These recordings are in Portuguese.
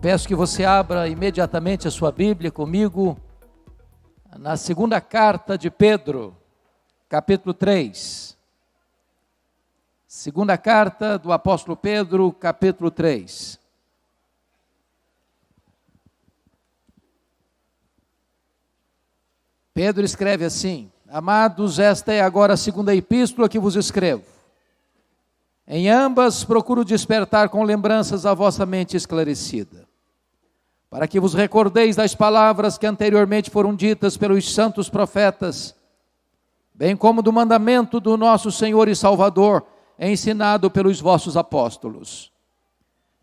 peço que você abra imediatamente a sua Bíblia comigo na segunda carta de Pedro, capítulo 3. Segunda carta do apóstolo Pedro, capítulo 3. Pedro escreve assim: Amados, esta é agora a segunda epístola que vos escrevo. Em ambas procuro despertar com lembranças a vossa mente esclarecida, para que vos recordeis das palavras que anteriormente foram ditas pelos santos profetas, bem como do mandamento do nosso Senhor e Salvador, ensinado pelos vossos apóstolos.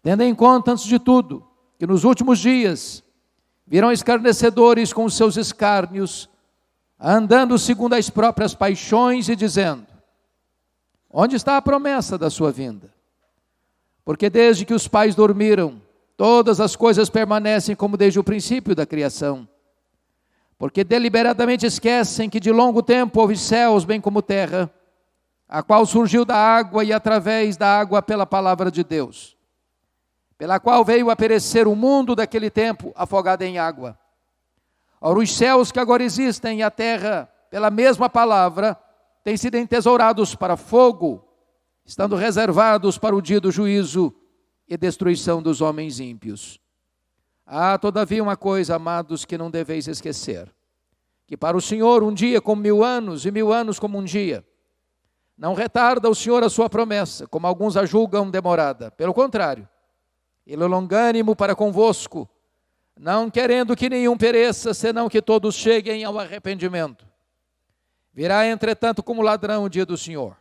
Tendo em conta, antes de tudo, que nos últimos dias virão escarnecedores com os seus escárnios, andando segundo as próprias paixões e dizendo: onde está a promessa da sua vinda? Porque desde que os pais dormiram, todas as coisas permanecem como desde o princípio da criação. Porque deliberadamente esquecem que de longo tempo houve céus bem como terra, a qual surgiu da água e através da água pela palavra de Deus, pela qual veio a perecer o mundo daquele tempo afogado em água. Ora, os céus que agora existem e a terra, pela mesma palavra, têm sido entesourados para fogo, estando reservados para o dia do juízo e destruição dos homens ímpios. Há, todavia, uma coisa, amados, que não deveis esquecer: que para o Senhor um dia como 1000 anos, e 1000 anos como um dia. Não retarda o Senhor a sua promessa, como alguns a julgam demorada. Pelo contrário, Ele é longânimo para convosco, não querendo que nenhum pereça, senão que todos cheguem ao arrependimento. Virá, entretanto, como ladrão o dia do Senhor,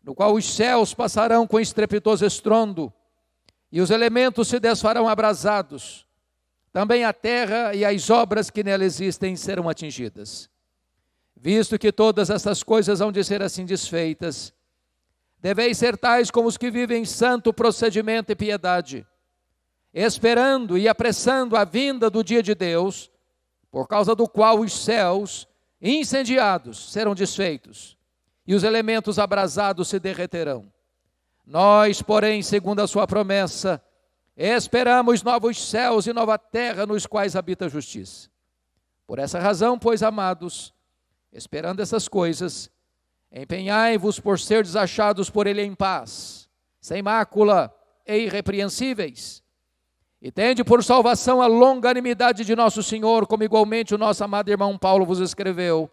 no qual os céus passarão com estrepitoso estrondo, e os elementos se desfarão abrasados. Também a terra e as obras que nela existem serão atingidas. Visto que todas essas coisas hão de ser assim desfeitas, deveis ser tais como os que vivem em santo procedimento e piedade, esperando e apressando a vinda do dia de Deus, por causa do qual os céus incendiados serão desfeitos, e os elementos abrasados se derreterão. Nós, porém, segundo a sua promessa, esperamos novos céus e nova terra nos quais habita a justiça. Por essa razão, pois, amados, esperando essas coisas, empenhai-vos por ser achados por Ele em paz, sem mácula e irrepreensíveis, e tende por salvação a longanimidade de nosso Senhor, como igualmente o nosso amado irmão Paulo vos escreveu,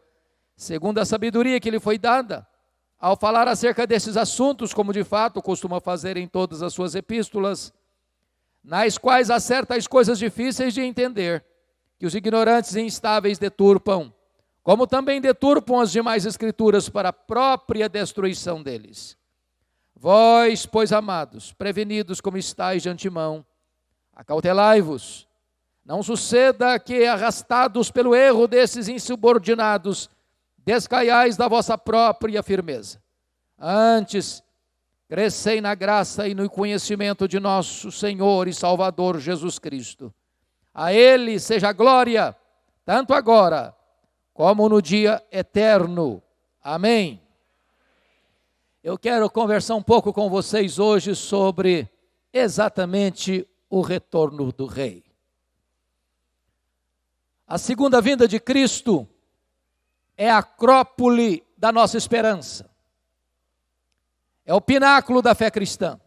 segundo a sabedoria que lhe foi dada, ao falar acerca desses assuntos, como de fato costuma fazer em todas as suas epístolas, nas quais há certas coisas difíceis de entender, que os ignorantes e instáveis deturpam, como também deturpam as demais escrituras para a própria destruição deles. Vós, pois, amados, prevenidos como estáis de antemão, acautelai-vos, não suceda que, arrastados pelo erro desses insubordinados, descaiais da vossa própria firmeza. Antes, crescei na graça e no conhecimento de nosso Senhor e Salvador Jesus Cristo. A Ele seja a glória, tanto agora como no dia eterno. Amém. Eu quero conversar um pouco com vocês hoje sobre exatamente o retorno do Rei. A segunda vinda de Cristo é a acrópole da nossa esperança. É o pináculo da fé cristã.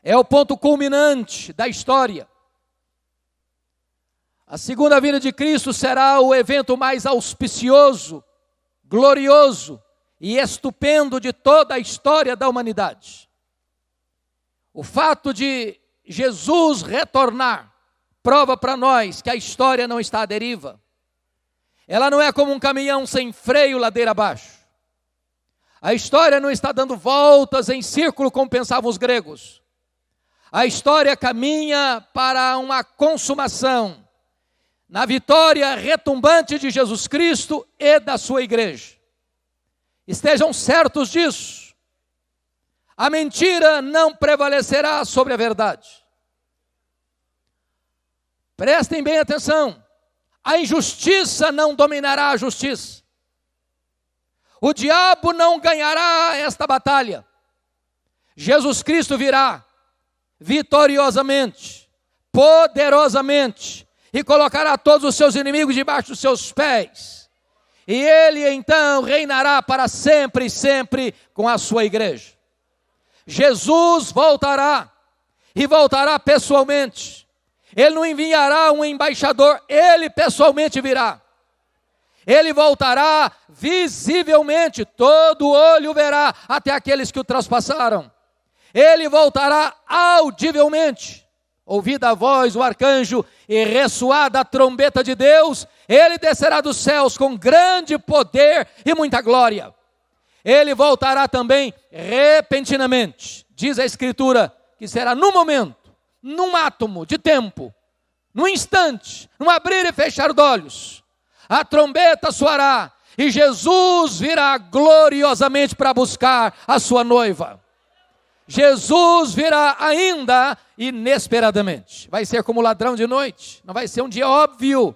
É o ponto culminante da história. A segunda vinda de Cristo será o evento mais auspicioso, glorioso e estupendo de toda a história da humanidade. O fato de Jesus retornar prova para nós que a história não está à deriva. Ela não é como um caminhão sem freio ladeira abaixo. A história não está dando voltas em círculo como pensavam os gregos. A história caminha para uma consumação na vitória retumbante de Jesus Cristo e da sua igreja. Estejam certos disso. A mentira não prevalecerá sobre a verdade. Prestem bem atenção. A injustiça não dominará a justiça. O diabo não ganhará esta batalha. Jesus Cristo virá vitoriosamente, poderosamente, e colocará todos os seus inimigos debaixo dos seus pés. E ele então reinará para sempre e sempre com a sua igreja. Jesus voltará, e voltará pessoalmente. Ele não enviará um embaixador, ele pessoalmente virá. Ele voltará visivelmente, todo olho verá, até aqueles que o traspassaram. Ele voltará audivelmente, ouvida a voz do arcanjo e ressoada a trombeta de Deus, ele descerá dos céus com grande poder e muita glória. Ele voltará também repentinamente, diz a Escritura, que será num momento, num átomo de tempo, num instante, num abrir e fechar de olhos. A trombeta soará e Jesus virá gloriosamente para buscar a sua noiva. Jesus virá ainda inesperadamente. Vai ser como ladrão de noite, não vai ser um dia óbvio.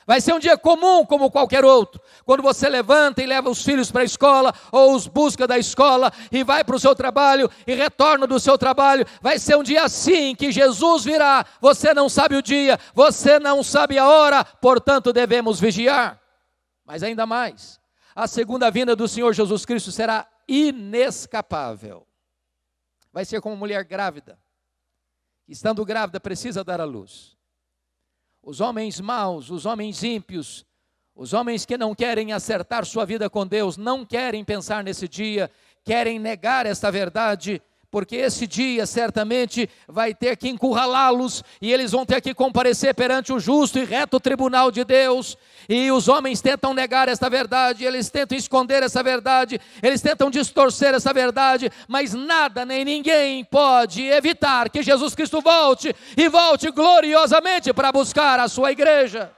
Vai ser um dia comum como qualquer outro. Quando você levanta e leva os filhos para a escola, ou os busca da escola, e vai para o seu trabalho, e retorna do seu trabalho, vai ser um dia assim, que Jesus virá. Você não sabe o dia, você não sabe a hora, portanto devemos vigiar. Mas ainda mais, a segunda vinda do Senhor Jesus Cristo será inescapável. Vai ser como mulher grávida. Estando grávida, precisa dar à luz. Os homens maus, os homens ímpios, os homens que não querem acertar sua vida com Deus, não querem pensar nesse dia, querem negar esta verdade, porque esse dia certamente vai ter que encurralá-los, e eles vão ter que comparecer perante o justo e reto tribunal de Deus, e os homens tentam negar esta verdade, eles tentam esconder essa verdade, eles tentam distorcer essa verdade, mas nada nem ninguém pode evitar que Jesus Cristo volte, e volte gloriosamente para buscar a sua igreja.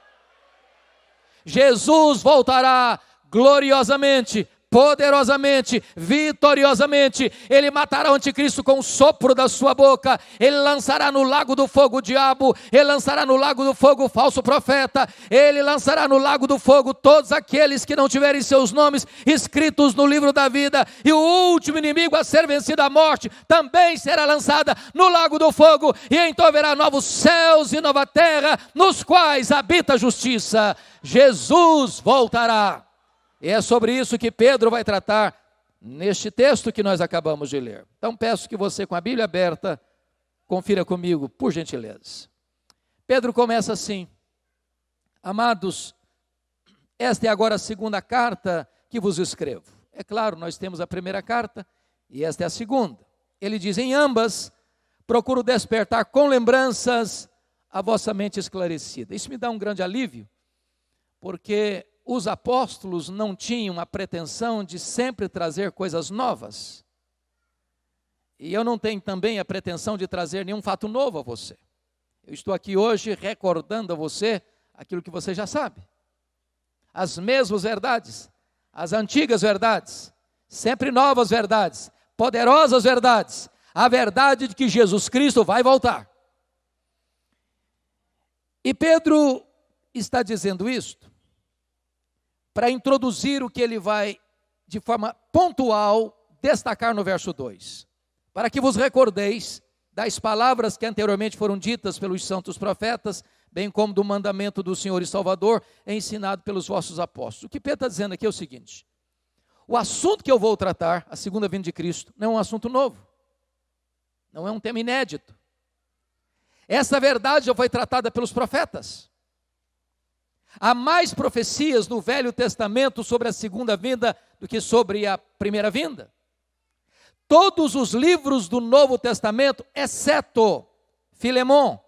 Jesus voltará gloriosamente, poderosamente, vitoriosamente. Ele matará o anticristo com o sopro da sua boca. Ele lançará no lago do fogo o diabo. Ele lançará no lago do fogo o falso profeta. Ele lançará no lago do fogo todos aqueles que não tiverem seus nomes escritos no livro da vida. E o último inimigo a ser vencido, a morte, também será lançada no lago do fogo. E então haverá novos céus e nova terra, nos quais habita a justiça. Jesus voltará. E é sobre isso que Pedro vai tratar neste texto que nós acabamos de ler. Então peço que você, com a Bíblia aberta, confira comigo, por gentileza. Pedro começa assim: amados, esta é agora a segunda carta que vos escrevo. É claro, nós temos a primeira carta e esta é a segunda. Ele diz: em ambas, procuro despertar com lembranças a vossa mente esclarecida. Isso me dá um grande alívio, porque os apóstolos não tinham a pretensão de sempre trazer coisas novas. E eu não tenho também a pretensão de trazer nenhum fato novo a você. Eu estou aqui hoje recordando a você aquilo que você já sabe. As mesmas verdades, as antigas verdades, sempre novas verdades, poderosas verdades. A verdade de que Jesus Cristo vai voltar. E Pedro está dizendo isto para introduzir o que ele vai, de forma pontual, destacar no verso 2. Para que vos recordeis das palavras que anteriormente foram ditas pelos santos profetas, bem como do mandamento do Senhor e Salvador, ensinado pelos vossos apóstolos. O que Pedro está dizendo aqui é o seguinte: o assunto que eu vou tratar, a segunda vinda de Cristo, não é um assunto novo, não é um tema inédito. Essa verdade já foi tratada pelos profetas. Há mais profecias no Velho Testamento sobre a segunda vinda do que sobre a primeira vinda. Todos os livros do Novo Testamento, exceto Filemon,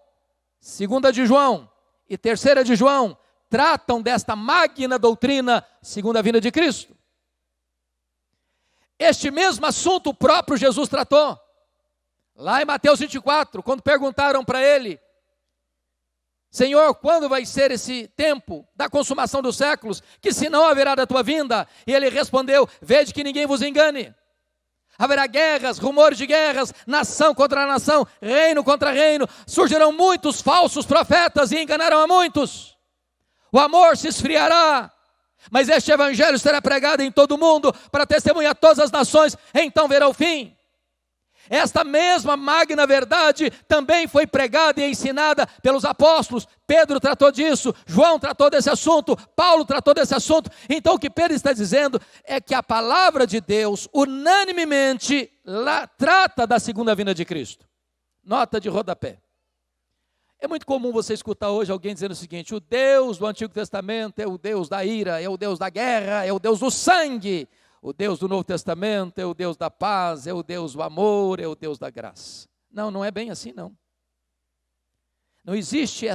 2 de João e 3 de João, tratam desta magna doutrina, segunda vinda de Cristo. Este mesmo assunto o próprio Jesus tratou. Lá em Mateus 24, quando perguntaram para ele: Senhor, quando vai ser esse tempo da consumação dos séculos, que se não haverá da tua vinda? E ele respondeu: vede que ninguém vos engane. Haverá guerras, rumores de guerras, nação contra nação, reino contra reino. Surgirão muitos falsos profetas e enganarão a muitos. O amor se esfriará, mas este evangelho será pregado em todo o mundo para testemunhar a todas as nações, então verá o fim. Esta mesma magna verdade também foi pregada e ensinada pelos apóstolos. Pedro tratou disso, João tratou desse assunto, Paulo tratou desse assunto. Então o que Pedro está dizendo é que a palavra de Deus unanimemente trata da segunda vinda de Cristo. Nota de rodapé. É muito comum você escutar hoje alguém dizendo o seguinte: o Deus do Antigo Testamento é o Deus da ira, é o Deus da guerra, é o Deus do sangue. O Deus do Novo Testamento é o Deus da paz, é o Deus do amor, é o Deus da graça. Não, não é bem assim não. Não existe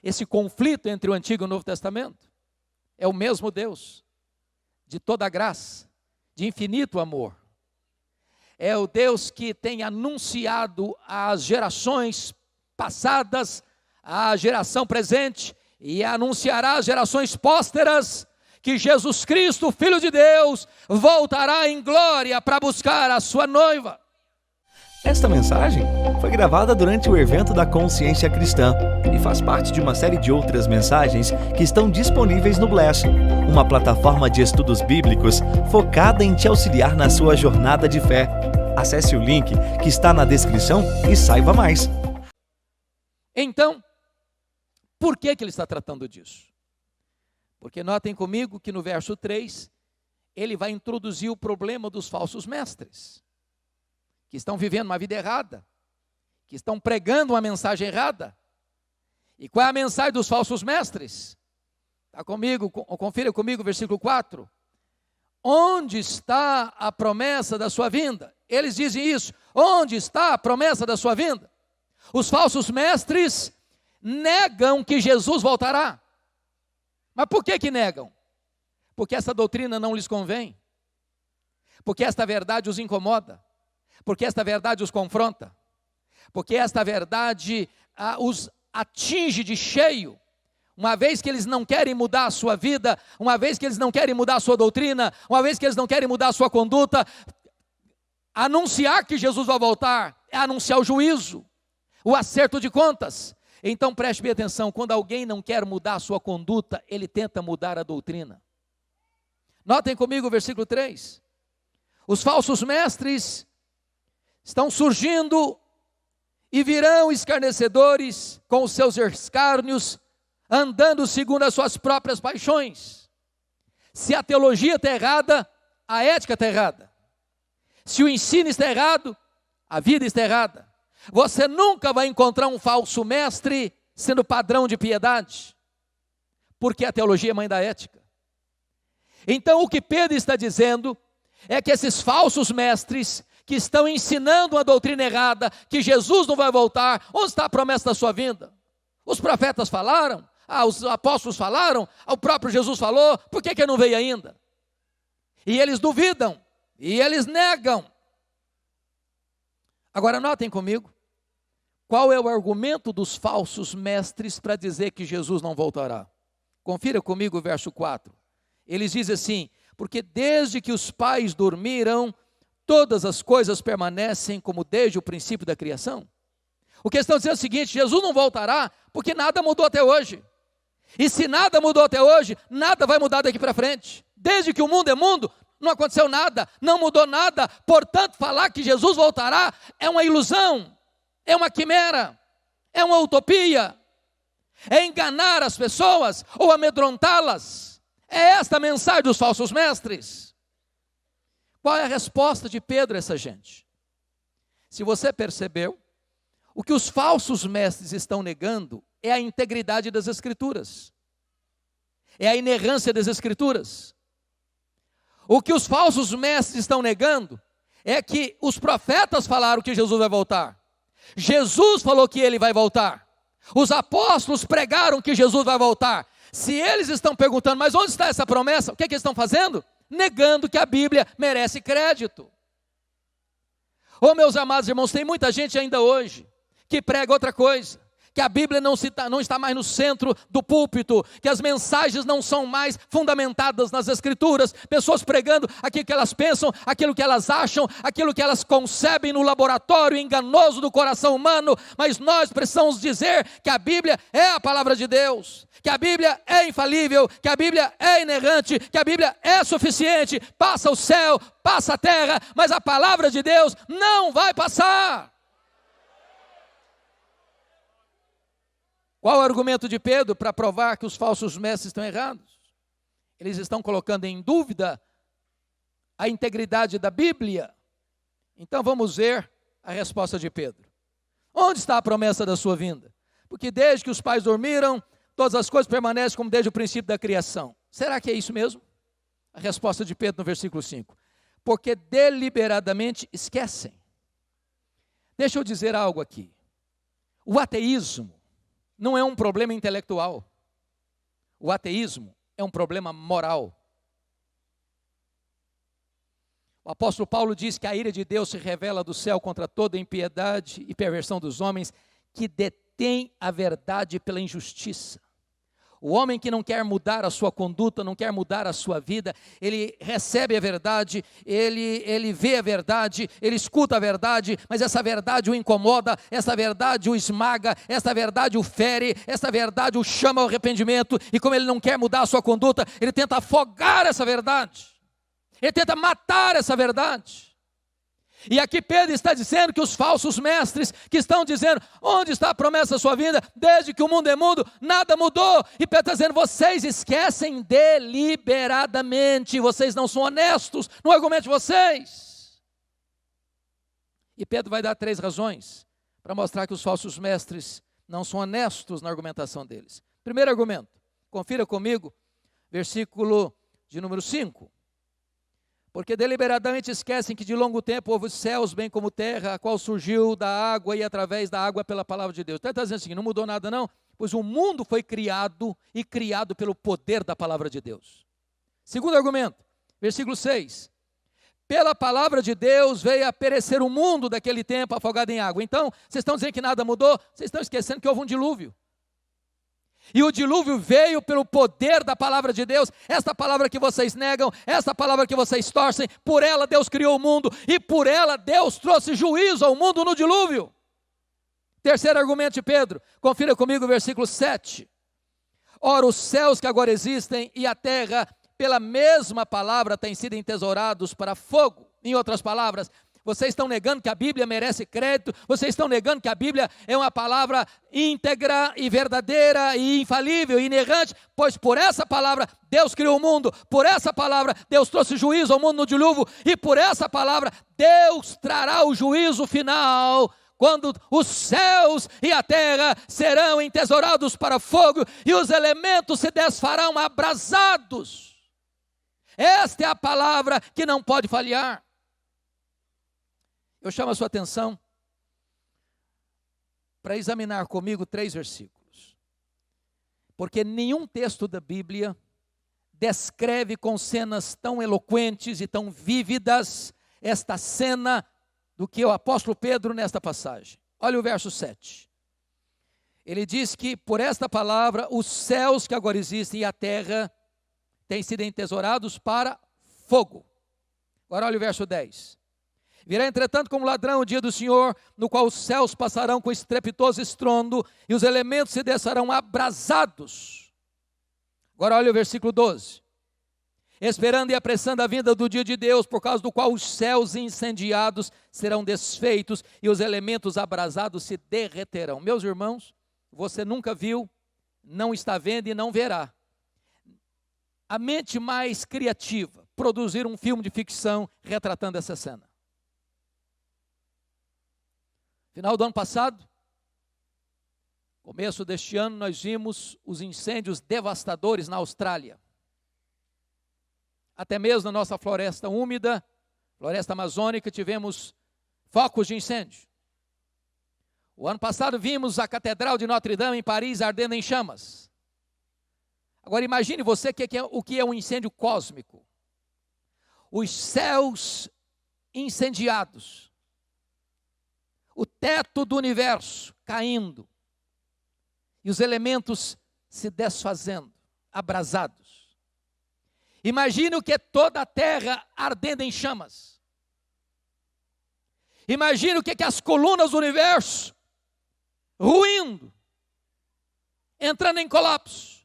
esse conflito entre o Antigo e o Novo Testamento. É o mesmo Deus, de toda a graça, de infinito amor. É o Deus que tem anunciado às gerações passadas, à geração presente, e anunciará às gerações pósteras, que Jesus Cristo, Filho de Deus, voltará em glória para buscar a sua noiva. Esta mensagem foi gravada durante o evento da Consciência Cristã e faz parte de uma série de outras mensagens que estão disponíveis no Bless, uma plataforma de estudos bíblicos focada em te auxiliar na sua jornada de fé. Acesse o link que está na descrição e saiba mais. Então, por que ele está tratando disso? Porque notem comigo que no verso 3, ele vai introduzir o problema dos falsos mestres, que estão vivendo uma vida errada, que estão pregando uma mensagem errada. E qual é a mensagem dos falsos mestres? Está comigo? Confira comigo o versículo 4. Onde está a promessa da sua vinda? Eles dizem isso. Onde está a promessa da sua vinda? Os falsos mestres negam que Jesus voltará. Mas por que negam? Porque essa doutrina não lhes convém. Porque esta verdade os incomoda. Porque esta verdade os confronta. Porque esta verdade os atinge de cheio. Uma vez que eles não querem mudar a sua vida, uma vez que eles não querem mudar a sua doutrina, uma vez que eles não querem mudar a sua conduta, anunciar que Jesus vai voltar é anunciar o juízo, o acerto de contas. Então preste bem atenção, quando alguém não quer mudar a sua conduta, ele tenta mudar a doutrina. Notem comigo o versículo 3. Os falsos mestres estão surgindo e virão escarnecedores com os seus escárnios, andando segundo as suas próprias paixões. Se a teologia está errada, a ética está errada. Se o ensino está errado, a vida está errada. Você nunca vai encontrar um falso mestre sendo padrão de piedade, porque a teologia é mãe da ética. Então o que Pedro está dizendo é que esses falsos mestres que estão ensinando uma doutrina errada, que Jesus não vai voltar, onde está a promessa da sua vinda? Os profetas falaram, os apóstolos falaram, o próprio Jesus falou, por que ele não veio ainda? E eles duvidam, e eles negam. Agora notem comigo, qual é o argumento dos falsos mestres para dizer que Jesus não voltará? Confira comigo o verso 4. Eles dizem assim: porque desde que os pais dormiram, todas as coisas permanecem como desde o princípio da criação. O que estão dizendo é o seguinte: Jesus não voltará porque nada mudou até hoje. E se nada mudou até hoje, nada vai mudar daqui para frente. Desde que o mundo é mundo, não aconteceu nada, não mudou nada. Portanto, falar que Jesus voltará é uma ilusão, é uma quimera, é uma utopia, é enganar as pessoas ou amedrontá-las. É esta a mensagem dos falsos mestres. Qual é a resposta de Pedro a essa gente? Se você percebeu, o que os falsos mestres estão negando é a integridade das Escrituras, é a inerrância das Escrituras. O que os falsos mestres estão negando é que os profetas falaram que Jesus vai voltar. Jesus falou que ele vai voltar. Os apóstolos pregaram que Jesus vai voltar. Se eles estão perguntando, mas onde está essa promessa? O que eles estão fazendo? Negando que a Bíblia merece crédito. Meus amados irmãos, tem muita gente ainda hoje que prega outra coisa, que a Bíblia não está mais no centro do púlpito, que as mensagens não são mais fundamentadas nas Escrituras, pessoas pregando aquilo que elas pensam, aquilo que elas acham, aquilo que elas concebem no laboratório enganoso do coração humano, mas nós precisamos dizer que a Bíblia é a palavra de Deus, que a Bíblia é infalível, que a Bíblia é inerrante, que a Bíblia é suficiente, passa o céu, passa a terra, mas a palavra de Deus não vai passar. Qual o argumento de Pedro para provar que os falsos mestres estão errados? Eles estão colocando em dúvida a integridade da Bíblia. Então vamos ver a resposta de Pedro. Onde está a promessa da sua vinda? Porque desde que os pais dormiram, todas as coisas permanecem como desde o princípio da criação. Será que é isso mesmo? A resposta de Pedro no versículo 5. Porque deliberadamente esquecem. Deixa eu dizer algo aqui. O ateísmo não é um problema intelectual. O ateísmo é um problema moral. O apóstolo Paulo diz que a ira de Deus se revela do céu contra toda impiedade e perversão dos homens que detêm a verdade pela injustiça. O homem que não quer mudar a sua conduta, não quer mudar a sua vida, ele recebe a verdade, ele vê a verdade, ele escuta a verdade, mas essa verdade o incomoda, essa verdade o esmaga, essa verdade o fere, essa verdade o chama ao arrependimento, e como ele não quer mudar a sua conduta, ele tenta afogar essa verdade, ele tenta matar essa verdade. E aqui Pedro está dizendo que os falsos mestres que estão dizendo, onde está a promessa da sua vinda? Desde que o mundo é mundo, nada mudou. E Pedro está dizendo, vocês esquecem deliberadamente, vocês não são honestos no argumento de vocês. E Pedro vai dar 3 razões para mostrar que os falsos mestres não são honestos na argumentação deles. Primeiro argumento, confira comigo, versículo de número 5. Porque deliberadamente esquecem que de longo tempo houve céus, bem como terra, a qual surgiu da água e através da água pela palavra de Deus. Então está dizendo assim, não mudou nada não, pois o mundo foi criado e criado pelo poder da palavra de Deus. Segundo argumento, versículo 6. Pela palavra de Deus veio a perecer o mundo daquele tempo afogado em água. Então, vocês estão dizendo que nada mudou? Vocês estão esquecendo que houve um dilúvio. E o dilúvio veio pelo poder da palavra de Deus. Esta palavra que vocês negam, esta palavra que vocês torcem, por ela Deus criou o mundo e por ela Deus trouxe juízo ao mundo no dilúvio. Terceiro argumento de Pedro, confira comigo o versículo 7. Ora, os céus que agora existem e a terra, pela mesma palavra, têm sido entesourados para fogo. Em outras palavras, vocês estão negando que a Bíblia merece crédito, vocês estão negando que a Bíblia é uma palavra íntegra e verdadeira e infalível e inerrante, pois por essa palavra Deus criou o mundo, por essa palavra Deus trouxe juízo ao mundo no dilúvio, e por essa palavra Deus trará o juízo final, quando os céus e a terra serão entesourados para fogo e os elementos se desfarão abrasados. Esta é a palavra que não pode falhar. Eu chamo a sua atenção para examinar comigo 3 versículos. Porque nenhum texto da Bíblia descreve com cenas tão eloquentes e tão vívidas esta cena do que o apóstolo Pedro nesta passagem. Olha o verso 7. Ele diz que por esta palavra os céus que agora existem e a terra têm sido entesourados para fogo. Agora olha o verso 10. Virá, entretanto, como ladrão o dia do Senhor, no qual os céus passarão com estrepitoso estrondo e os elementos se descerão abrasados. Agora olha o versículo 12. Esperando e apressando a vinda do dia de Deus, por causa do qual os céus incendiados serão desfeitos e os elementos abrasados se derreterão. Meus irmãos, você nunca viu, não está vendo e não verá a mente mais criativa produzir um filme de ficção retratando essa cena. Final do ano passado, começo deste ano, nós vimos os incêndios devastadores na Austrália. Até mesmo na nossa floresta úmida, floresta amazônica, tivemos focos de incêndio. O ano passado vimos a Catedral de Notre Dame em Paris ardendo em chamas. Agora imagine você o que é um incêndio cósmico. Os céus incendiados. O teto do universo caindo. e os elementos se desfazendo, abrasados. Imagine o que é toda a terra ardendo em chamas. Imagine o que é as colunas do universo ruindo, entrando em colapso.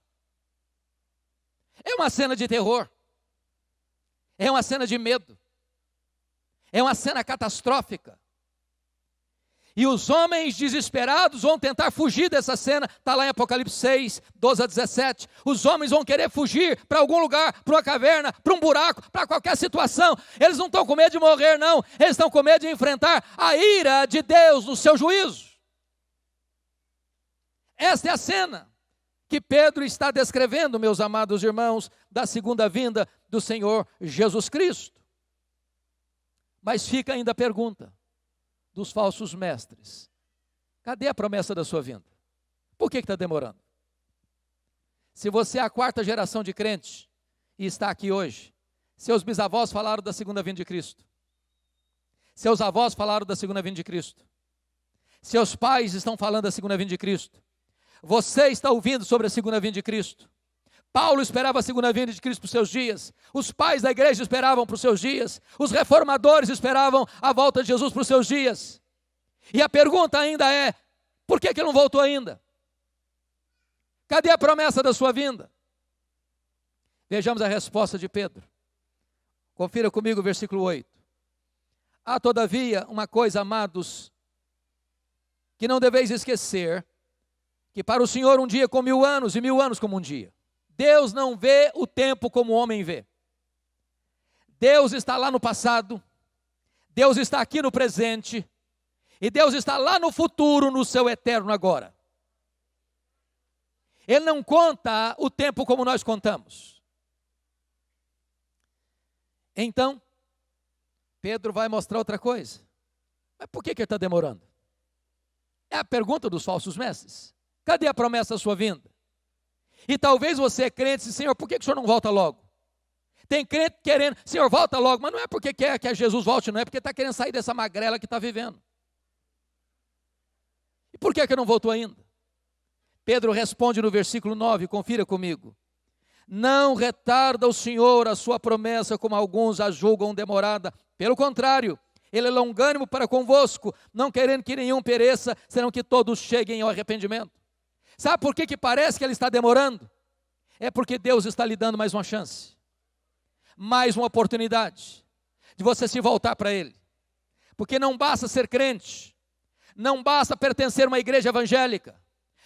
É uma cena de terror. É uma cena de medo. É uma cena catastrófica. E os homens desesperados vão tentar fugir dessa cena. Está lá em Apocalipse 6, 12 a 17. Os homens vão querer fugir para algum lugar, para uma caverna, para um buraco, para qualquer situação. Eles não estão com medo de morrer, não. Eles estão com medo de enfrentar a ira de Deus no seu juízo. Esta é a cena que Pedro está descrevendo, meus amados irmãos, da segunda vinda do Senhor Jesus Cristo. Mas fica ainda a pergunta dos falsos mestres: cadê a promessa da sua vinda? Por que está demorando? Se você é a quarta geração de crente e está aqui hoje, seus bisavós falaram da segunda vinda de Cristo, seus avós falaram da segunda vinda de Cristo, seus pais estão falando da segunda vinda de Cristo, você está ouvindo sobre a segunda vinda de Cristo. Paulo esperava a segunda vinda de Cristo para os seus dias. Os pais da igreja esperavam para os seus dias. Os reformadores esperavam a volta de Jesus para os seus dias. E a pergunta ainda é: por que ele não voltou ainda? Cadê a promessa da sua vinda? Vejamos a resposta de Pedro. Confira comigo o versículo 8. Há todavia uma coisa, amados, que não deveis esquecer, que para o Senhor um dia é como 1000 anos, e 1000 anos como um dia. Deus não vê o tempo como o homem vê. Deus está lá no passado, Deus está aqui no presente, e Deus está lá no futuro, no seu eterno agora. Ele não conta o tempo como nós contamos. Então, Pedro vai mostrar outra coisa. Mas por que ele está demorando? É a pergunta dos falsos mestres. Cadê a promessa da sua vinda? E talvez você é crente e diz: Senhor, por que o Senhor não volta logo? Tem crente querendo: Senhor, volta logo. Mas não é porque quer que Jesus volte, não é porque está querendo sair dessa magrela que está vivendo. E por que não voltou ainda? Pedro responde no versículo 9, confira comigo: não retarda o Senhor a sua promessa, como alguns a julgam demorada. Pelo contrário, Ele é longânimo para convosco, não querendo que nenhum pereça, senão que todos cheguem ao arrependimento. Sabe por que parece que Ele está demorando? É porque Deus está lhe dando mais uma chance, mais uma oportunidade de você se voltar para Ele. Porque não basta ser crente, não basta pertencer a uma igreja evangélica,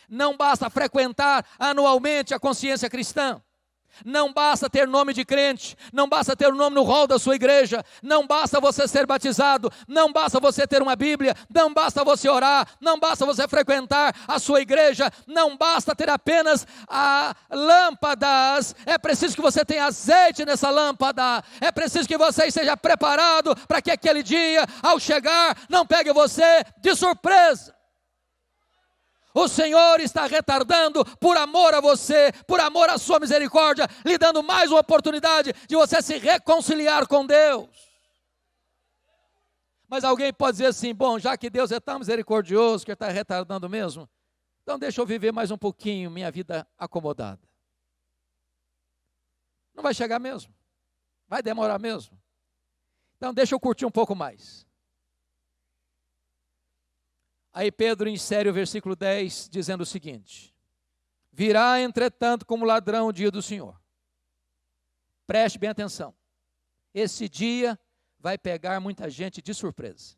não basta frequentar anualmente a consciência cristã, não basta ter nome de crente, não basta ter o nome no rol da sua igreja, não basta você ser batizado, não basta você ter uma Bíblia, não basta você orar, não basta você frequentar a sua igreja, não basta ter apenas lâmpadas, é preciso que você tenha azeite nessa lâmpada, é preciso que você esteja preparado para que aquele dia, ao chegar, não pegue você de surpresa. O Senhor está retardando por amor a você, por amor à sua misericórdia, lhe dando mais uma oportunidade de você se reconciliar com Deus. Mas alguém pode dizer assim: bom, já que Deus é tão misericordioso, que Ele está retardando mesmo, então deixa eu viver mais um pouquinho minha vida acomodada. Não vai chegar mesmo, vai demorar mesmo. Então deixa eu curtir um pouco mais. Aí Pedro insere o versículo 10, dizendo o seguinte: virá entretanto como ladrão o dia do Senhor. Preste bem atenção. Esse dia vai pegar muita gente de surpresa.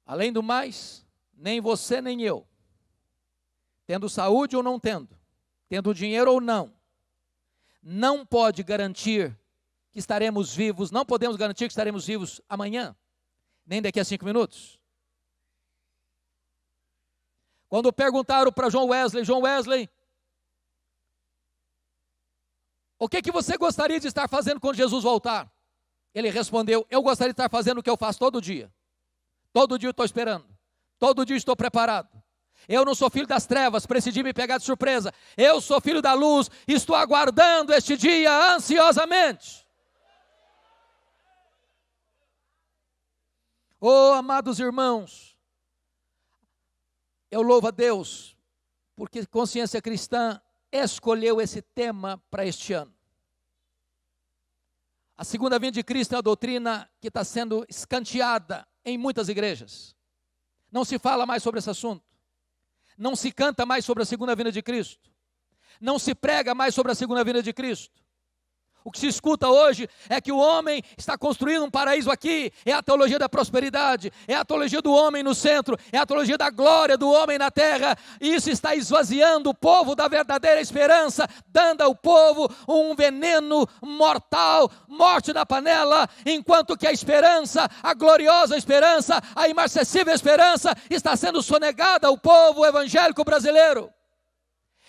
Além do mais, nem você nem eu, tendo saúde ou não tendo dinheiro ou não pode garantir que estaremos vivos, não podemos garantir que estaremos vivos amanhã, nem daqui a 5 minutos. Quando perguntaram para John Wesley, o que você gostaria de estar fazendo quando Jesus voltar? Ele respondeu: eu gostaria de estar fazendo o que eu faço todo dia. Todo dia eu estou esperando, todo dia estou preparado. Eu não sou filho das trevas para esse dia me pegar de surpresa. Eu sou filho da luz, estou aguardando este dia ansiosamente. Oh, amados irmãos, eu louvo a Deus, porque Consciência Cristã escolheu esse tema para este ano. A segunda vinda de Cristo é uma doutrina que está sendo escanteada em muitas igrejas. Não se fala mais sobre esse assunto. Não se canta mais sobre a segunda vinda de Cristo. Não se prega mais sobre a segunda vinda de Cristo. O que se escuta hoje é que o homem está construindo um paraíso aqui. É a teologia da prosperidade, é a teologia do homem no centro, é a teologia da glória do homem na terra. E isso está esvaziando o povo da verdadeira esperança, dando ao povo um veneno mortal, morte na panela, enquanto que a esperança, a gloriosa esperança, a imarcessível esperança está sendo sonegada ao povo evangélico brasileiro.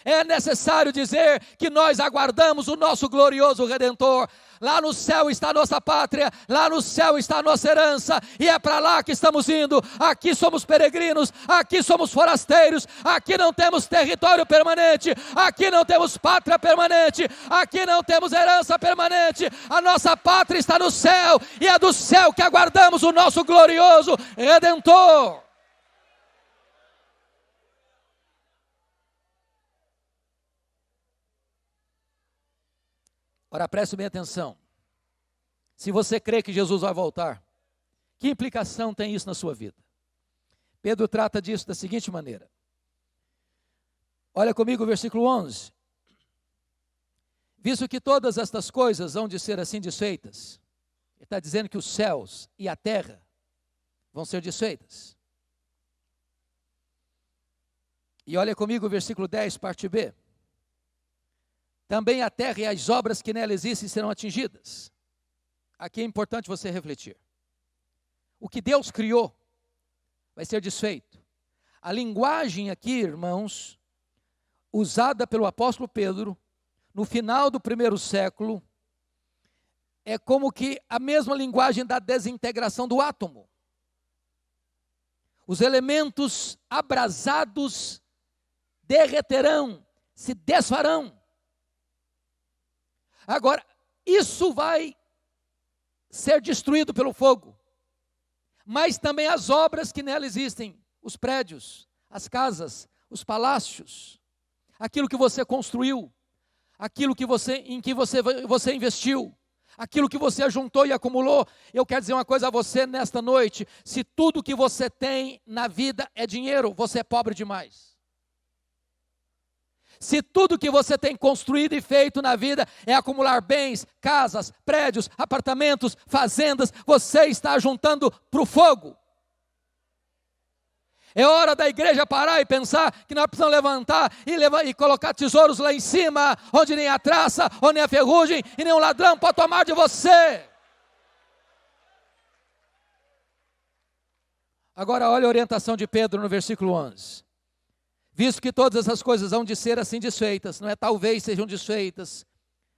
É necessário dizer que nós aguardamos o nosso glorioso Redentor. Lá no céu está a nossa pátria, lá no céu está a nossa herança, e é para lá que estamos indo. Aqui somos peregrinos, aqui somos forasteiros, aqui não temos território permanente, aqui não temos pátria permanente, aqui não temos herança permanente. A nossa pátria está no céu, e é do céu que aguardamos o nosso glorioso Redentor. Ora, preste bem atenção. Se você crê que Jesus vai voltar, que implicação tem isso na sua vida? Pedro trata disso da seguinte maneira. Olha comigo o versículo 11. Visto que todas estas coisas hão de ser assim desfeitas, ele está dizendo que os céus e a terra vão ser desfeitas. E olha comigo o versículo 10, parte B. Também a terra e as obras que nela existem serão atingidas. Aqui é importante você refletir. O que Deus criou vai ser desfeito. A linguagem aqui, irmãos, usada pelo apóstolo Pedro, no final do primeiro século, é como que a mesma linguagem da desintegração do átomo. Os elementos abrasados derreterão, se desfarão. Agora, isso vai ser destruído pelo fogo, mas também as obras que nela existem, os prédios, as casas, os palácios, aquilo que você construiu, aquilo que em que você investiu, aquilo que você ajuntou e acumulou. Eu quero dizer uma coisa a você nesta noite: se tudo que você tem na vida é dinheiro, você é pobre demais. Se tudo que você tem construído e feito na vida é acumular bens, casas, prédios, apartamentos, fazendas, você está juntando para o fogo. É hora da igreja parar e pensar que nós precisamos levantar e colocar tesouros lá em cima, onde nem a traça, onde nem a ferrugem e nem um ladrão pode tomar de você. Agora olha a orientação de Pedro no versículo 11. Visto que todas essas coisas vão de ser assim desfeitas, não é talvez sejam desfeitas,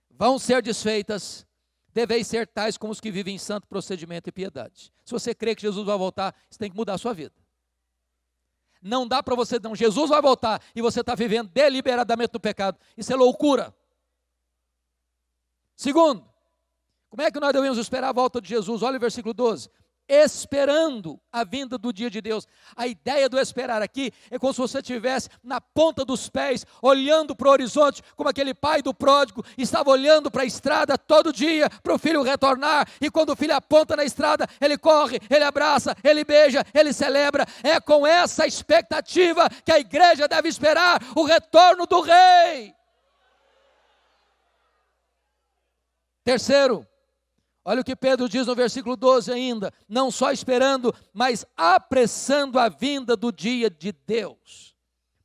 vão ser desfeitas, deveis ser tais como os que vivem em santo procedimento e piedade. Se você crê que Jesus vai voltar, você tem que mudar a sua vida. Não dá para você, não, Jesus vai voltar e você está vivendo deliberadamente no pecado. Isso é loucura. Segundo, como é que nós devemos esperar a volta de Jesus? Olha o versículo 12. Esperando a vinda do dia de Deus. A ideia do esperar aqui é como se você estivesse na ponta dos pés, olhando para o horizonte, como aquele pai do pródigo estava olhando para a estrada todo dia, para o filho retornar, e quando o filho aponta na estrada, ele corre, ele abraça, ele beija, ele celebra. É com essa expectativa que a igreja deve esperar o retorno do rei. Terceiro, olha o que Pedro diz no versículo 12 ainda, não só esperando, mas apressando a vinda do dia de Deus.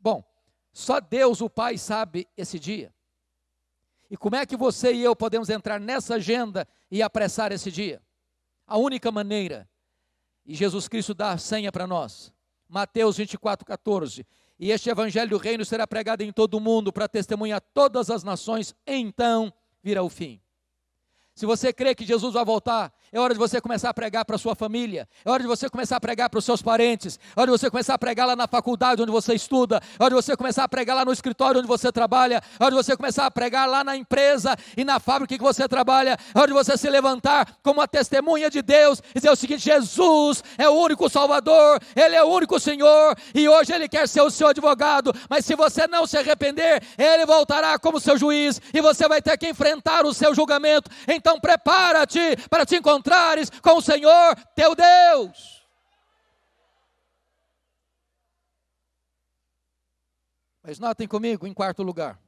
Bom, só Deus, o Pai, sabe esse dia. E como é que você e eu podemos entrar nessa agenda e apressar esse dia? A única maneira, e Jesus Cristo dá a senha para nós, Mateus 24:14, e este evangelho do reino será pregado em todo o mundo para testemunhar todas as nações, então virá o fim. Se você crê que Jesus vai voltar, É hora de você começar a pregar para a sua família. É hora de você começar a pregar para os seus parentes. É hora de você começar a pregar lá na faculdade onde você estuda. É hora de você começar a pregar lá no escritório onde você trabalha. É hora de você começar a pregar lá na empresa e na fábrica que você trabalha. É hora de você se levantar como uma testemunha de Deus e dizer o seguinte: Jesus é o único Salvador, Ele é o único Senhor, e hoje Ele quer ser o seu advogado, mas se você não se arrepender, Ele voltará como seu juiz, e você vai ter que enfrentar o seu julgamento. Então prepara-te para te encontrares com o Senhor teu Deus. Mas notem comigo, em quarto lugar,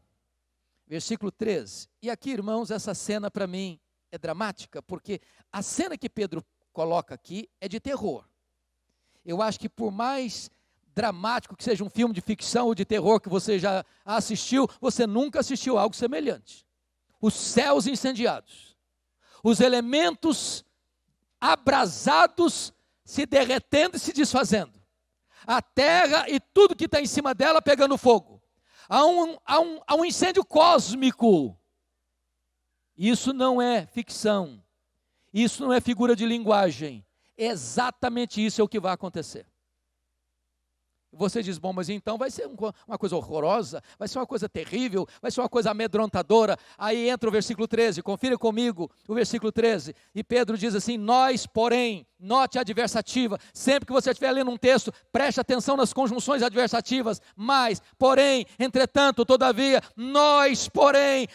versículo 13. E aqui, irmãos, essa cena para mim é dramática, porque a cena que Pedro coloca aqui é de terror. Eu acho que por mais dramático que seja um filme de ficção ou de terror que você já assistiu, você nunca assistiu algo semelhante. Os céus incendiados, os elementos abrasados se derretendo e se desfazendo, a terra e tudo que está em cima dela pegando fogo. Há um incêndio cósmico. Isso não é ficção, isso não é figura de linguagem, exatamente isso é o que vai acontecer. Você diz, bom, mas então vai ser uma coisa horrorosa, vai ser uma coisa terrível, vai ser uma coisa amedrontadora. Aí entra o versículo 13, confira comigo o versículo 13, e Pedro diz assim: nós, porém, note a adversativa, sempre que você estiver lendo um texto, preste atenção nas conjunções adversativas, mas, porém, entretanto, todavia, nós, porém,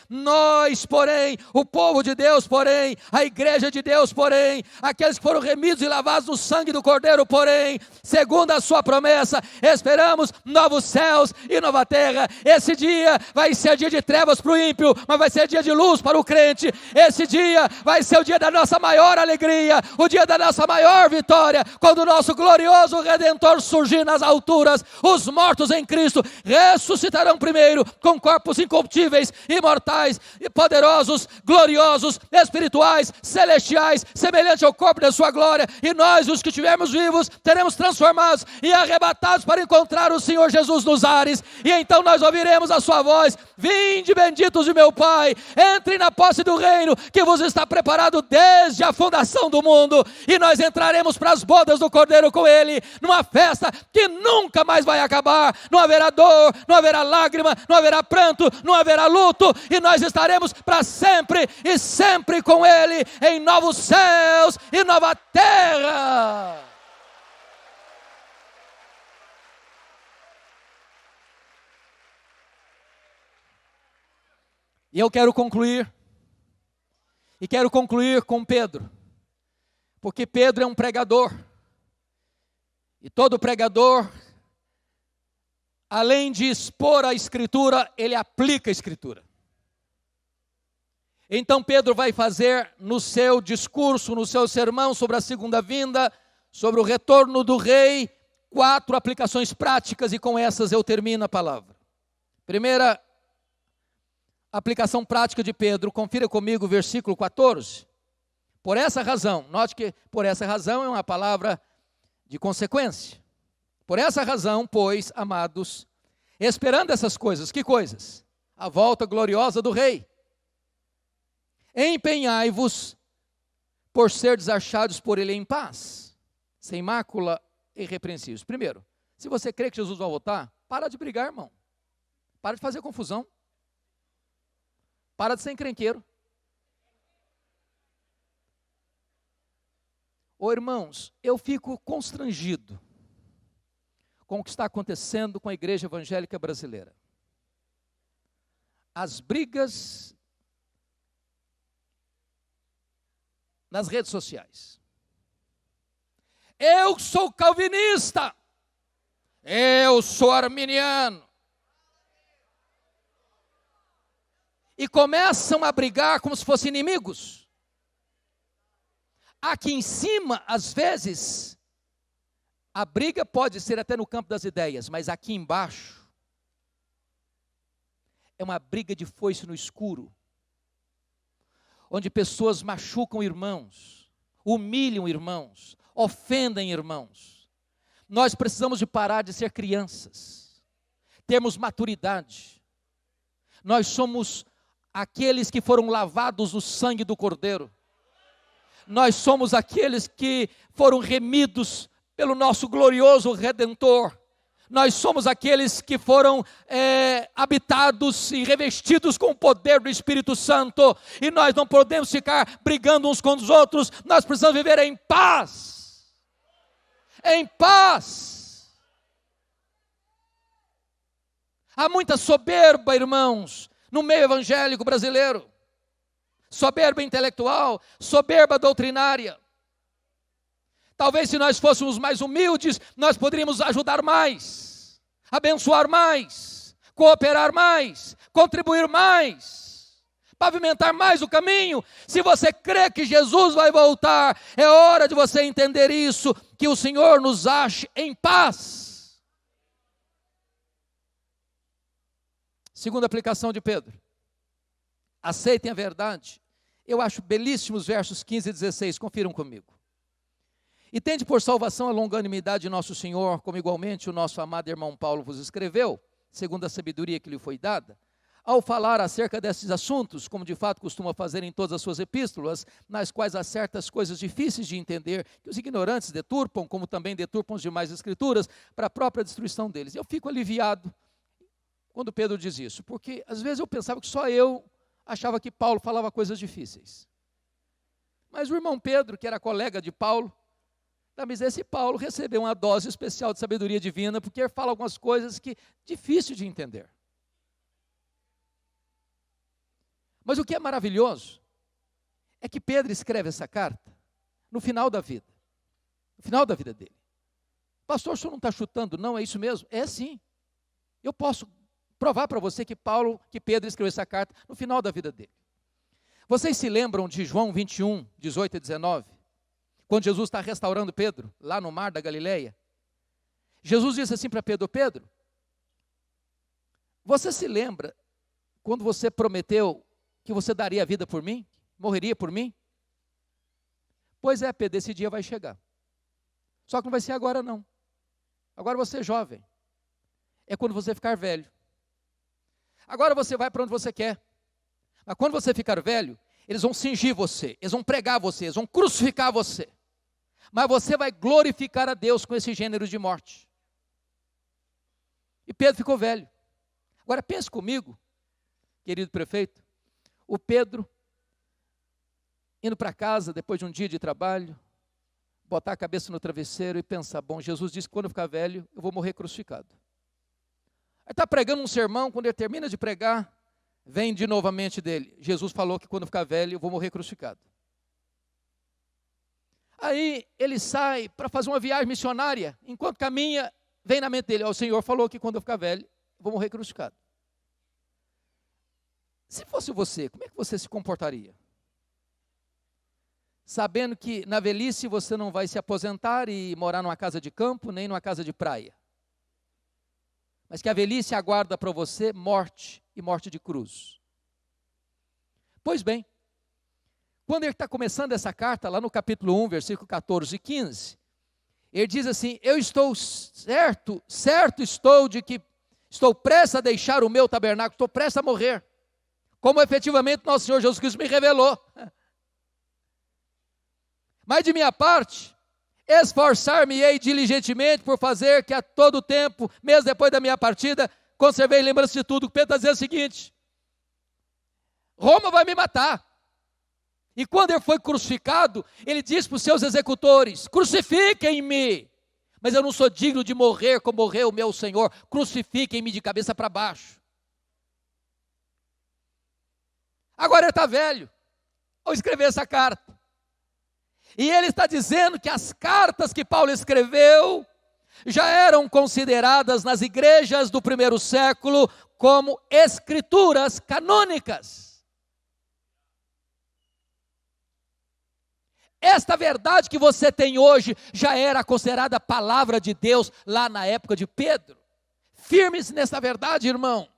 o povo de Deus, porém, a igreja de Deus, porém, aqueles que foram remidos e lavados no sangue do Cordeiro, porém, segundo a sua promessa, esperamos novos céus e nova terra. Esse dia vai ser dia de trevas para o ímpio, mas vai ser dia de luz para o crente. Esse dia vai ser o dia da nossa maior alegria, o dia da nossa maior vitória, quando o nosso glorioso Redentor surgir nas alturas. Os mortos em Cristo ressuscitarão primeiro, com corpos incorruptíveis, imortais, poderosos, gloriosos, espirituais, celestiais, semelhante ao corpo da sua glória, e nós, os que estivermos vivos, seremos transformados e arrebatados para encontrar o Senhor Jesus nos ares, e então nós ouviremos a sua voz: vinde benditos de meu Pai, entrem na posse do reino que vos está preparado desde a fundação do mundo, e nós entraremos para as bodas do Cordeiro com Ele, numa festa que nunca mais vai acabar. Não haverá dor, não haverá lágrima, não haverá pranto, não haverá luto, e nós estaremos para sempre e sempre com Ele, em novos céus e nova terra. E eu quero concluir com Pedro, porque Pedro é um pregador, e todo pregador, além de expor a Escritura, ele aplica a Escritura. Então Pedro vai fazer no seu discurso, no seu sermão sobre a segunda vinda, sobre o retorno do rei, 4 aplicações práticas, e com essas eu termino a palavra. Primeira aplicação prática de Pedro, confira comigo o versículo 14. Por essa razão, note que por essa razão é uma palavra de consequência. Por essa razão, pois, amados, esperando essas coisas, que coisas? A volta gloriosa do rei. Empenhai-vos por ser achados por ele em paz, sem mácula e irrepreensíveis. Primeiro, se você crê que Jesus vai voltar, para de brigar, irmão. Para de fazer confusão. Para de ser encrenqueiro. Ô irmãos, eu fico constrangido com o que está acontecendo com a igreja evangélica brasileira. As brigas nas redes sociais. Eu sou calvinista. Eu sou arminiano. E começam a brigar como se fossem inimigos. Aqui em cima, às vezes, a briga pode ser até no campo das ideias, mas aqui embaixo, é uma briga de foice no escuro, onde pessoas machucam irmãos, humilham irmãos, ofendem irmãos. Nós precisamos de parar de ser crianças, termos maturidade. Nós somos aqueles que foram lavados no sangue do Cordeiro. nós somos aqueles que foram remidos pelo nosso glorioso Redentor. Nós somos aqueles que foram habitados e revestidos com o poder do Espírito Santo. E nós não podemos ficar brigando uns com os outros. Nós precisamos viver em paz. Em paz. Há muita soberba, irmãos, no meio evangélico brasileiro. Soberba intelectual, soberba doutrinária. Talvez se nós fôssemos mais humildes, nós poderíamos ajudar mais, abençoar mais, cooperar mais, contribuir mais, pavimentar mais o caminho. Se você crê que Jesus vai voltar, é hora de você entender isso, que o Senhor nos ache em paz. Segunda aplicação de Pedro. Aceitem a verdade. Eu acho belíssimos versos 15 e 16, confiram comigo. E tende por salvação a longanimidade de nosso Senhor, como igualmente o nosso amado irmão Paulo vos escreveu, segundo a sabedoria que lhe foi dada, ao falar acerca desses assuntos, como de fato costuma fazer em todas as suas epístolas, nas quais há certas coisas difíceis de entender, que os ignorantes deturpam, como também deturpam as demais escrituras, para a própria destruição deles. Eu fico aliviado quando Pedro diz isso, porque às vezes eu pensava que só eu achava que Paulo falava coisas difíceis. Mas o irmão Pedro, que era colega de Paulo, mas esse Paulo recebeu uma dose especial de sabedoria divina, porque ele fala algumas coisas que é difícil de entender. Mas o que é maravilhoso é que Pedro escreve essa carta no final da vida. No final da vida dele. Pastor, o senhor não está chutando, não? É isso mesmo? É sim. Eu posso provar para você que Pedro escreveu essa carta no final da vida dele. Vocês se lembram de João 21, 18 e 19? Quando Jesus está restaurando Pedro, lá no mar da Galileia, Jesus disse assim para Pedro: Pedro, você se lembra quando você prometeu que você daria a vida por mim? Morreria por mim? Pois é, Pedro, esse dia vai chegar. Só que não vai ser agora não. Agora você é jovem. É quando você ficar velho. Agora você vai para onde você quer. Mas quando você ficar velho, eles vão cingir você, eles vão pregar você, eles vão crucificar você. Mas você vai glorificar a Deus com esse gênero de morte. E Pedro ficou velho. Agora pense comigo, querido prefeito, o Pedro indo para casa depois de um dia de trabalho, botar a cabeça no travesseiro e pensar: bom, Jesus disse que quando eu ficar velho, eu vou morrer crucificado. Aí está pregando um sermão, quando ele termina de pregar, vem de novamente dele: Jesus falou que quando eu ficar velho, eu vou morrer crucificado. Aí ele sai para fazer uma viagem missionária, enquanto caminha, vem na mente dele: o Senhor falou que quando eu ficar velho, eu vou morrer crucificado. Se fosse você, como é que você se comportaria? Sabendo que na velhice você não vai se aposentar e morar numa casa de campo, nem numa casa de praia. Mas que a velhice aguarda para você morte e morte de cruz. Pois bem, quando ele está começando essa carta, lá no capítulo 1, versículo 14 e 15, ele diz assim: eu estou certo estou de que estou prestes a deixar o meu tabernáculo, estou prestes a morrer, como efetivamente nosso Senhor Jesus Cristo me revelou. Mas de minha parte, esforçar-me-ei diligentemente por fazer que a todo tempo, mesmo depois da minha partida, conservei lembrança de tudo. O Pedro está dizendo o seguinte: Roma vai me matar. E quando ele foi crucificado, ele disse para os seus executores: crucifiquem-me, mas eu não sou digno de morrer como morreu o meu Senhor, crucifiquem-me de cabeça para baixo. Agora ele está velho, ao escrever essa carta. E ele está dizendo que as cartas que Paulo escreveu já eram consideradas nas igrejas do primeiro século como escrituras canônicas. Esta verdade que você tem hoje já era considerada a palavra de Deus lá na época de Pedro. Firmes nessa verdade, irmão.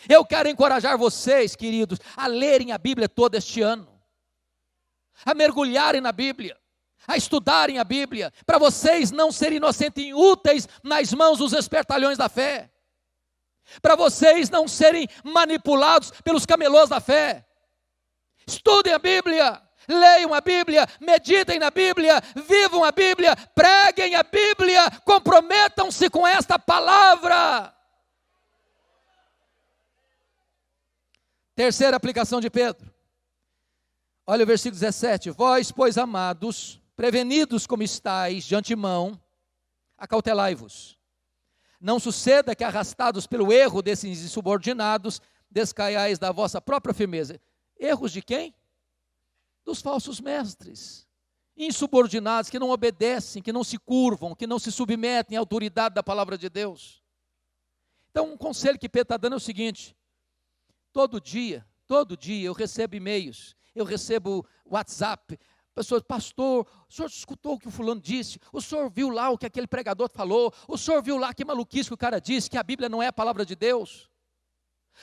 Eu quero encorajar vocês, queridos, a lerem a Bíblia todo este ano, a mergulharem na Bíblia, a estudarem a Bíblia, para vocês não serem inocentes e inúteis nas mãos dos espertalhões da fé, para vocês não serem manipulados pelos camelôs da fé. Estudem a Bíblia, Leiam a Bíblia, meditem na Bíblia, vivam a Bíblia, preguem a Bíblia, comprometam-se com esta palavra. Terceira aplicação de Pedro. Olha o versículo 17. Vós, pois, amados, prevenidos como estáis de antemão, acautelai-vos. Não suceda que, arrastados pelo erro desses insubordinados, descaiais da vossa própria firmeza. Erros de quem? Dos falsos mestres, insubordinados, que não obedecem, que não se curvam, que não se submetem à autoridade da palavra de Deus. Então, um conselho que Pedro está dando é o seguinte: todo dia eu recebo e-mails, eu recebo WhatsApp, pessoas, pastor, o senhor escutou o que o fulano disse? O senhor viu lá o que aquele pregador falou? O senhor viu lá que maluquice que o cara disse, que a Bíblia não é a palavra de Deus?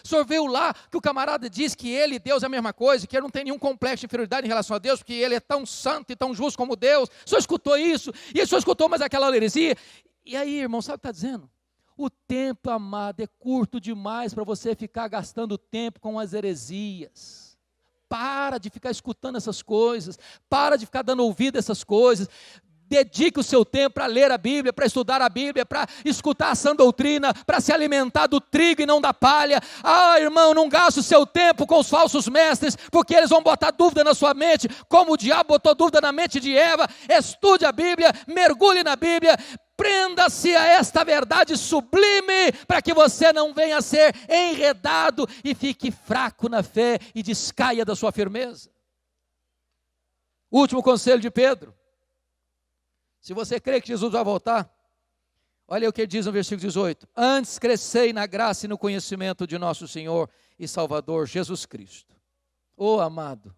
O senhor viu lá que o camarada diz que ele e Deus é a mesma coisa, que ele não tem nenhum complexo de inferioridade em relação a Deus, porque ele é tão santo e tão justo como Deus? O senhor escutou isso? E o senhor escutou mais aquela heresia? E aí, irmão, sabe o que está dizendo? O tempo, amado, é curto demais para você ficar gastando tempo com as heresias. Para de ficar escutando essas coisas, para de ficar dando ouvido a essas coisas. Dedique o seu tempo para ler a Bíblia, para estudar a Bíblia, para escutar a sã doutrina, para se alimentar do trigo e não da palha. Ah, irmão, não gaste o seu tempo com os falsos mestres, porque eles vão botar dúvida na sua mente, como o diabo botou dúvida na mente de Eva. Estude a Bíblia, mergulhe na Bíblia, prenda-se a esta verdade sublime, para que você não venha a ser enredado e fique fraco na fé e descaia da sua firmeza. Último conselho de Pedro. Se você crê que Jesus vai voltar, olha o que ele diz no versículo 18: antes crescei na graça e no conhecimento de nosso Senhor e Salvador Jesus Cristo. Oh, amado,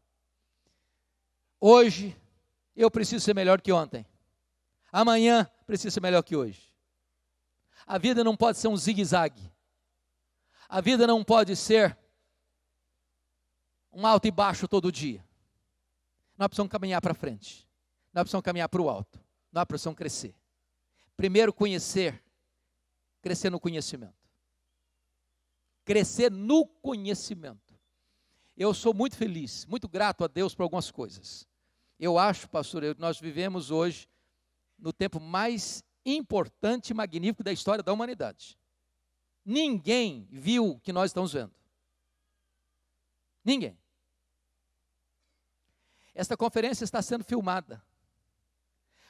hoje eu preciso ser melhor que ontem, amanhã preciso ser melhor que hoje. A vida não pode ser um zigue-zague, a vida não pode ser um alto e baixo todo dia. Nós precisamos caminhar para frente, nós precisamos caminhar para o alto. Nós precisamos crescer. Primeiro conhecer, crescer no conhecimento. Crescer no conhecimento. Eu sou muito feliz, muito grato a Deus por algumas coisas. Eu acho, pastor, nós vivemos hoje no tempo mais importante e magnífico da história da humanidade. Ninguém viu o que nós estamos vendo. Ninguém. Esta conferência está sendo filmada.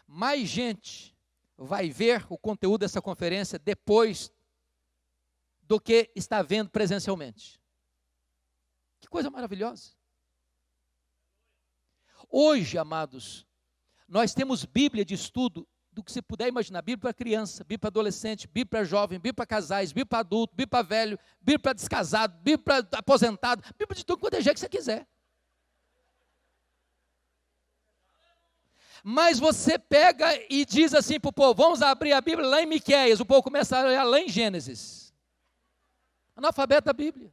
Mais gente vai ver o conteúdo dessa conferência depois do que está vendo presencialmente. Que coisa maravilhosa. Hoje, amados, nós temos Bíblia de estudo do que você puder imaginar. Bíblia para criança, Bíblia para adolescente, Bíblia para jovem, Bíblia para casais, Bíblia para adulto, Bíblia para velho, Bíblia para descasado, Bíblia para aposentado, Bíblia de tudo quanto é jeito que você quiser. Mas você pega e diz assim para o povo: vamos abrir a Bíblia lá em Miqueias. O povo começa a olhar lá em Gênesis. Analfabeto da Bíblia.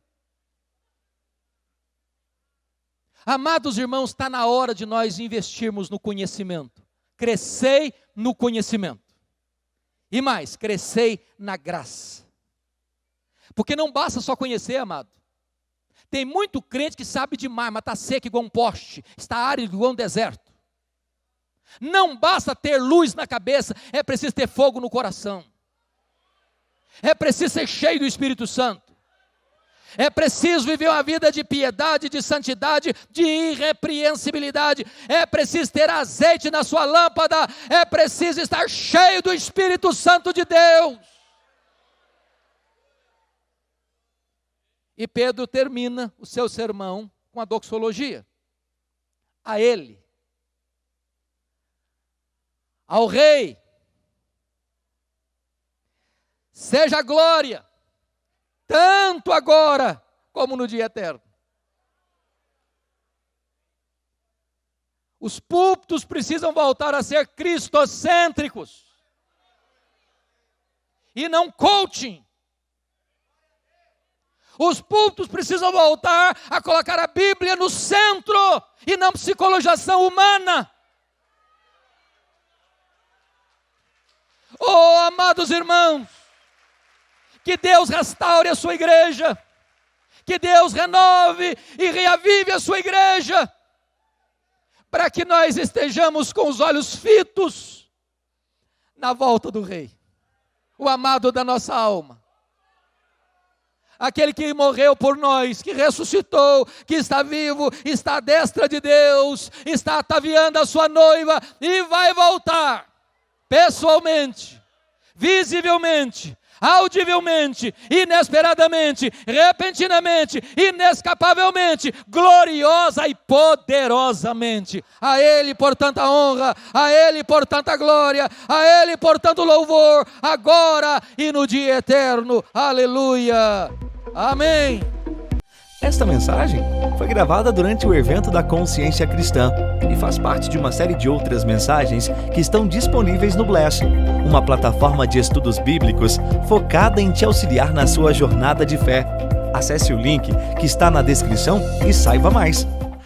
Amados irmãos, está na hora de nós investirmos no conhecimento. Crescei no conhecimento. E mais, crescei na graça. Porque não basta só conhecer, amado. Tem muito crente que sabe demais, mas está seco igual um poste, está árido igual um deserto. Não basta ter luz na cabeça, é preciso ter fogo no coração. É preciso ser cheio do Espírito Santo. É preciso viver uma vida de piedade, de santidade, de irrepreensibilidade. É preciso ter azeite na sua lâmpada. É preciso estar cheio do Espírito Santo de Deus. E Pedro termina o seu sermão com a doxologia. A ele, ao Rei, seja a glória, tanto agora como no dia eterno. Os púlpitos precisam voltar a ser cristocêntricos e não coaching. Os púlpitos precisam voltar a colocar a Bíblia no centro e não psicologização humana. Oh, amados irmãos, que Deus restaure a sua igreja, que Deus renove e reavive a sua igreja. para que nós estejamos com os olhos fitos na volta do Rei, o amado da nossa alma. Aquele que morreu por nós, que ressuscitou, que está vivo, está à destra de Deus, está ataviando a sua noiva e vai voltar pessoalmente, visivelmente, audivelmente, inesperadamente, repentinamente, inescapavelmente, gloriosa e poderosamente. A Ele por tanta honra, a Ele por tanta glória, a Ele por tanto louvor, agora e no dia eterno. Aleluia. Amém. Esta mensagem foi gravada durante o evento da Consciência Cristã e faz parte de uma série de outras mensagens que estão disponíveis no Bless, uma plataforma de estudos bíblicos focada em te auxiliar na sua jornada de fé. Acesse o link que está na descrição e saiba mais.